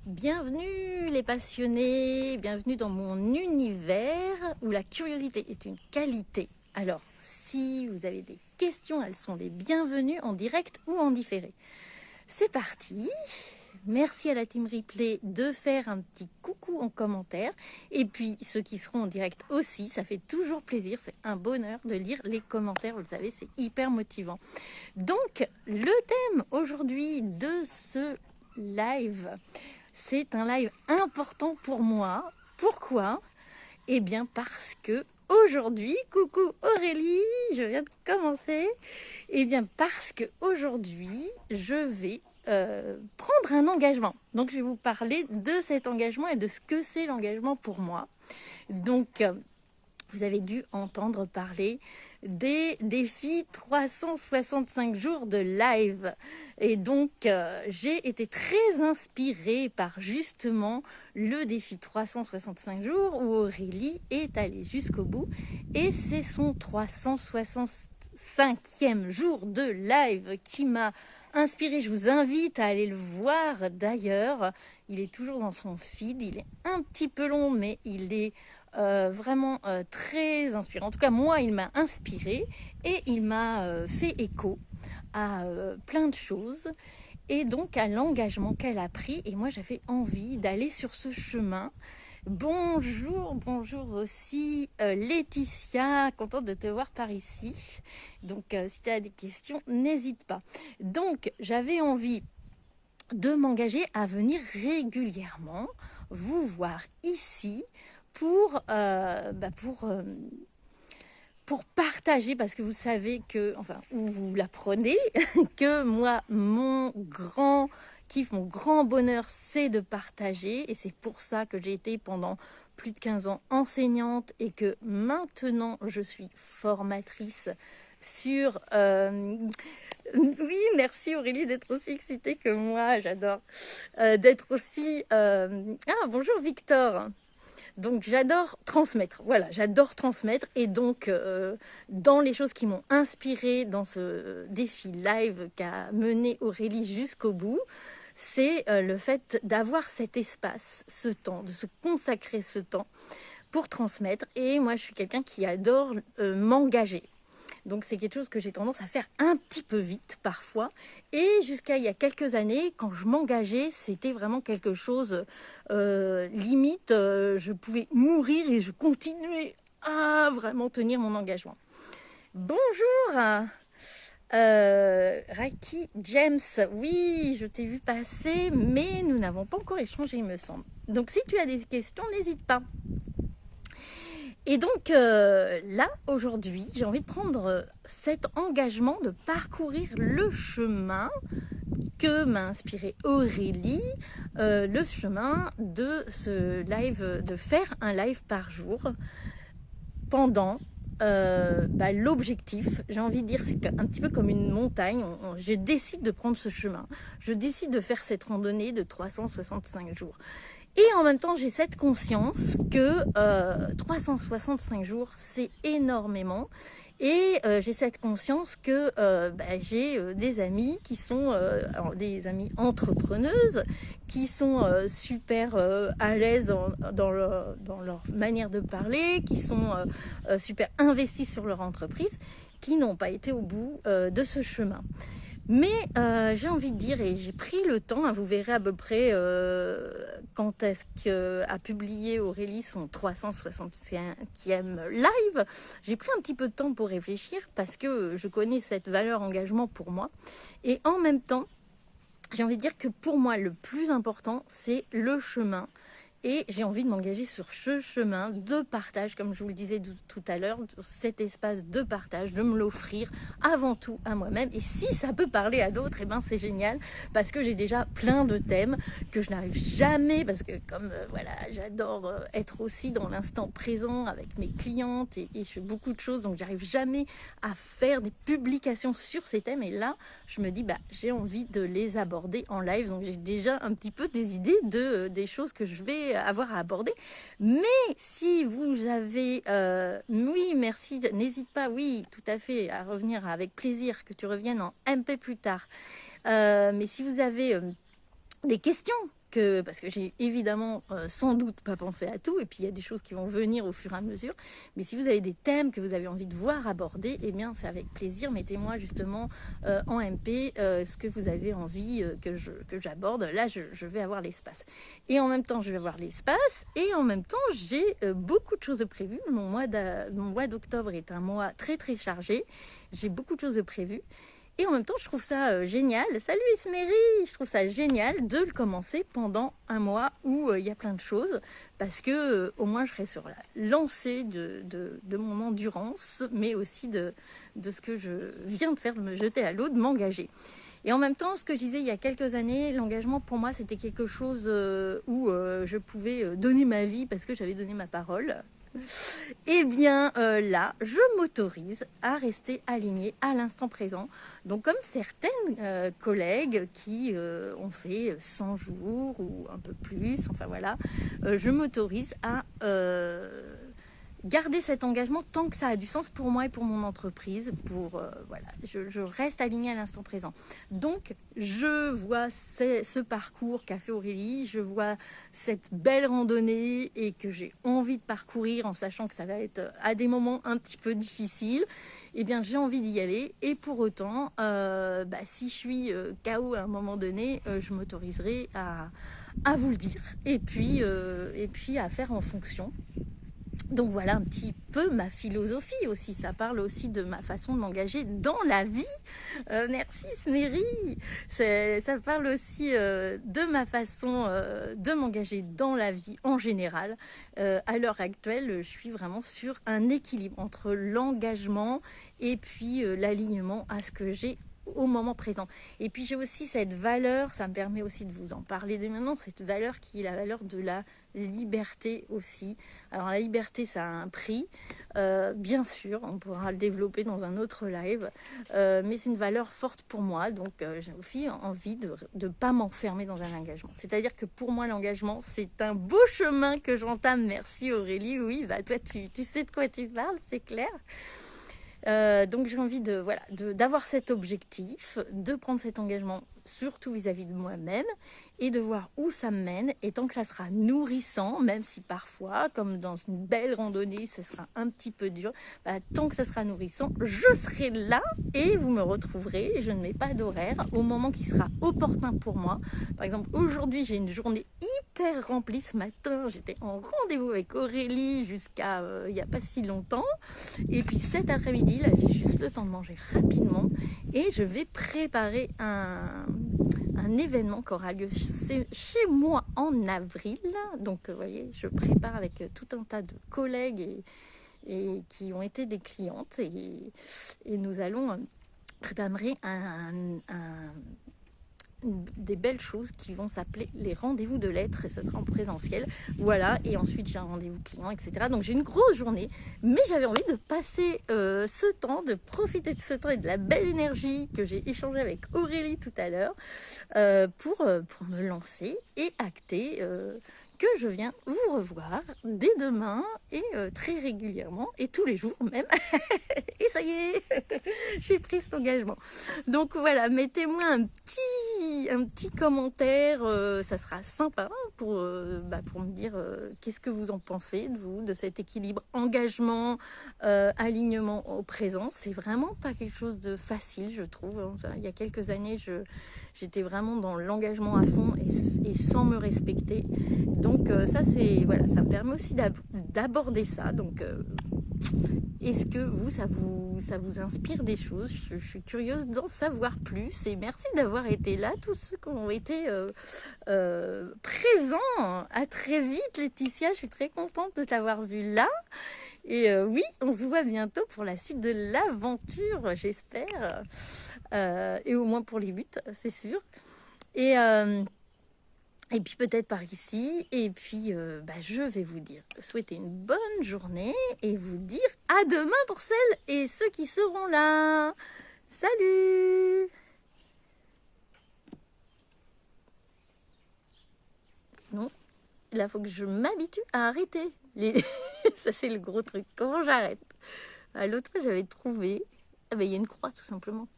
Bienvenue les passionnés, bienvenue dans mon univers où la curiosité est une qualité. Alors, si vous avez des questions, elles sont les bienvenues en direct ou en différé. C'est parti. Merci à la team replay de faire un petit coucou en commentaire. Et puis, ceux qui seront en direct aussi, ça fait toujours plaisir. C'est un bonheur de lire les commentaires. Vous le savez, c'est hyper motivant. Donc, le thème aujourd'hui de ce live, c'est un live important pour moi. Pourquoi ? Eh bien, parce que aujourd'hui, coucou Aurélie, je viens de commencer. Eh bien, parce que aujourd'hui, je vais prendre un engagement. Donc, je vais vous parler de cet engagement et de ce que c'est l'engagement pour moi. Donc, vous avez dû entendre parler des défis 365 jours de live. Et donc, j'ai été très inspirée par justement le défi 365 jours où Aurélie est allée jusqu'au bout. Et c'est son 365e jour de live qui m'a inspirée. Je vous invite à aller le voir d'ailleurs. Il est toujours dans son feed. Il est un petit peu long, mais il est vraiment très inspirant. En tout cas, moi, il m'a inspiré et il m'a fait écho à plein de choses et donc à l'engagement qu'elle a pris. Et moi, j'avais envie d'aller sur ce chemin. Bonjour aussi Laetitia, contente de te voir par ici. Donc, si tu as des questions, n'hésite pas. Donc, j'avais envie de m'engager à venir régulièrement vous voir ici pour partager, parce que vous savez que, enfin, ou vous l'apprenez, que moi, mon grand kiff, mon grand bonheur, c'est de partager. Et c'est pour ça que j'ai été pendant plus de 15 ans enseignante et que maintenant, je suis formatrice sur... Oui, merci Aurélie d'être aussi excitée que moi, j'adore. D'être aussi... Ah, bonjour Victor. Donc j'adore transmettre, voilà, j'adore transmettre et donc dans les choses qui m'ont inspirée dans ce défi live qu'a mené Aurélie jusqu'au bout, c'est le fait d'avoir cet espace, ce temps, de se consacrer ce temps pour transmettre. Et moi je suis quelqu'un qui adore m'engager. Donc c'est quelque chose que j'ai tendance à faire un petit peu vite parfois. Et jusqu'à il y a quelques années, quand je m'engageais, c'était vraiment quelque chose limite. Je pouvais mourir et je continuais à vraiment tenir mon engagement. Bonjour Raki James, oui, je t'ai vu passer, mais nous n'avons pas encore échangé, il me semble. Donc si tu as des questions, n'hésite pas. Et donc là, aujourd'hui, j'ai envie de prendre cet engagement de parcourir le chemin que m'a inspiré Aurélie, le chemin de ce live, de faire un live par jour pendant l'objectif. J'ai envie de dire, c'est un petit peu comme une montagne. Je décide de prendre ce chemin. Je décide de faire cette randonnée de 365 jours. Et en même temps, j'ai cette conscience que 365 jours, c'est énormément. Et j'ai cette conscience que j'ai des amis qui sont des amis entrepreneuses, qui sont super à l'aise dans leur manière de parler, qui sont super investis sur leur entreprise, qui n'ont pas été au bout de ce chemin. Mais j'ai envie de dire, et j'ai pris le temps, hein, vous verrez à peu près quand est-ce qu'a publié Aurélie son 365e live. J'ai pris un petit peu de temps pour réfléchir parce que je connais cette valeur engagement pour moi. Et en même temps, j'ai envie de dire que pour moi, le plus important, c'est le chemin. Et j'ai envie de m'engager sur ce chemin de partage, comme je vous le disais tout à l'heure, cet espace de partage, de me l'offrir avant tout à moi-même. Et si ça peut parler à d'autres, eh ben c'est génial, parce que j'ai déjà plein de thèmes que je n'arrive jamais, parce que comme j'adore être aussi dans l'instant présent avec mes clientes et je fais beaucoup de choses, donc j'arrive jamais à faire des publications sur ces thèmes. Et là, je me dis, j'ai envie de les aborder en live, donc j'ai déjà un petit peu des idées des choses que je vais avoir à aborder. Mais si vous avez oui, merci, n'hésite pas, oui, tout à fait, à revenir avec plaisir, que tu reviennes en MP plus tard. Mais si vous avez des questions. Parce que j'ai évidemment sans doute pas pensé à tout, et puis il y a des choses qui vont venir au fur et à mesure, mais si vous avez des thèmes que vous avez envie de voir abordés, eh bien c'est avec plaisir, mettez-moi justement en MP ce que vous avez envie que j'aborde. Là je vais avoir l'espace, et en même temps je vais avoir l'espace, et en même temps j'ai beaucoup de choses de prévues. Mon mois d'octobre est un mois très très chargé, j'ai beaucoup de choses de prévues. Et en même temps, je trouve ça génial. Salut Isméry, je trouve ça génial de le commencer pendant un mois où il y a plein de choses, parce que au moins je serai sur la lancée de mon endurance, mais aussi de ce que je viens de faire, de me jeter à l'eau, de m'engager. Et en même temps, ce que je disais il y a quelques années, l'engagement pour moi c'était quelque chose où je pouvais donner ma vie parce que j'avais donné ma parole. Eh bien là, je m'autorise à rester alignée à l'instant présent. Donc comme certaines collègues qui ont fait 100 jours ou un peu plus, enfin voilà, je m'autorise à garder cet engagement tant que ça a du sens pour moi et pour mon entreprise. Voilà, je reste alignée à l'instant présent. Donc je vois ce parcours qu'a fait Aurélie, je vois cette belle randonnée et que j'ai envie de parcourir en sachant que ça va être à des moments un petit peu difficiles. Eh bien j'ai envie d'y aller, et pour autant si je suis KO à un moment donné, je m'autoriserai à vous le dire, et puis à faire en fonction. Donc voilà un petit peu ma philosophie aussi. Ça parle aussi de ma façon de m'engager dans la vie. Merci Sméry. Ça parle aussi de ma façon de m'engager dans la vie en général. À l'heure actuelle, je suis vraiment sur un équilibre entre l'engagement et puis l'alignement à ce que j'ai au moment présent. Et puis j'ai aussi cette valeur, ça me permet aussi de vous en parler dès maintenant, cette valeur qui est la valeur de la liberté aussi. Alors la liberté, ça a un prix, bien sûr, on pourra le développer dans un autre live, mais c'est une valeur forte pour moi, donc j'ai aussi envie de ne pas m'enfermer dans un engagement. C'est-à-dire que pour moi, l'engagement, c'est un beau chemin que j'entame. Merci Aurélie, oui, bah toi tu sais de quoi tu parles, c'est clair. Donc j'ai envie d'avoir cet objectif, de prendre cet engagement surtout vis-à-vis de moi-même, et de voir où ça me mène. Et tant que ça sera nourrissant, même si parfois, comme dans une belle randonnée, ça sera un petit peu dur, tant que ça sera nourrissant, je serai là et vous me retrouverez. Je ne mets pas d'horaire, au moment qui sera opportun pour moi. Par exemple, aujourd'hui, j'ai une journée hyper remplie. Ce matin, j'étais en rendez-vous avec Aurélie jusqu'à il n'y a pas si longtemps. Et puis cet après-midi, là, j'ai juste le temps de manger rapidement et je vais préparer un événement qui aura lieu chez moi en avril. Donc vous voyez, je prépare avec tout un tas de collègues et qui ont été des clientes, et nous allons préparer des belles choses qui vont s'appeler les rendez-vous de lettres, et ça sera en présentiel. Voilà, et ensuite j'ai un rendez-vous client, etc. Donc j'ai une grosse journée, mais j'avais envie de passer ce temps, de profiter de ce temps et de la belle énergie que j'ai échangée avec Aurélie tout à l'heure pour me lancer et acter que je viens vous revoir dès demain, et très régulièrement, et tous les jours même. Et ça y est, j'ai pris cet engagement. Donc voilà, mettez-moi un petit commentaire, ça sera sympa pour me dire qu'est-ce que vous en pensez de cet équilibre engagement, alignement au présent. C'est vraiment pas quelque chose de facile, je trouve. Il y a quelques années, j'étais vraiment dans l'engagement à fond et sans me respecter. Donc ça me permet aussi d'aborder ça. Donc est-ce que ça vous inspire des choses? Je suis curieuse d'en savoir plus, et merci d'avoir été là, tous ceux qui ont été présents. À très vite Laetitia, je suis très contente de t'avoir vu là. Et oui, on se voit bientôt pour la suite de l'aventure, j'espère. Et au moins pour les buts, c'est sûr. Et puis peut-être par ici. Et puis je vais vous souhaiter une bonne journée et vous dire à demain pour celles et ceux qui seront là. Salut! Non, là il faut que je m'habitue à arrêter. Ça c'est le gros truc. Comment j'arrête? L'autre fois j'avais trouvé, il y a une croix tout simplement.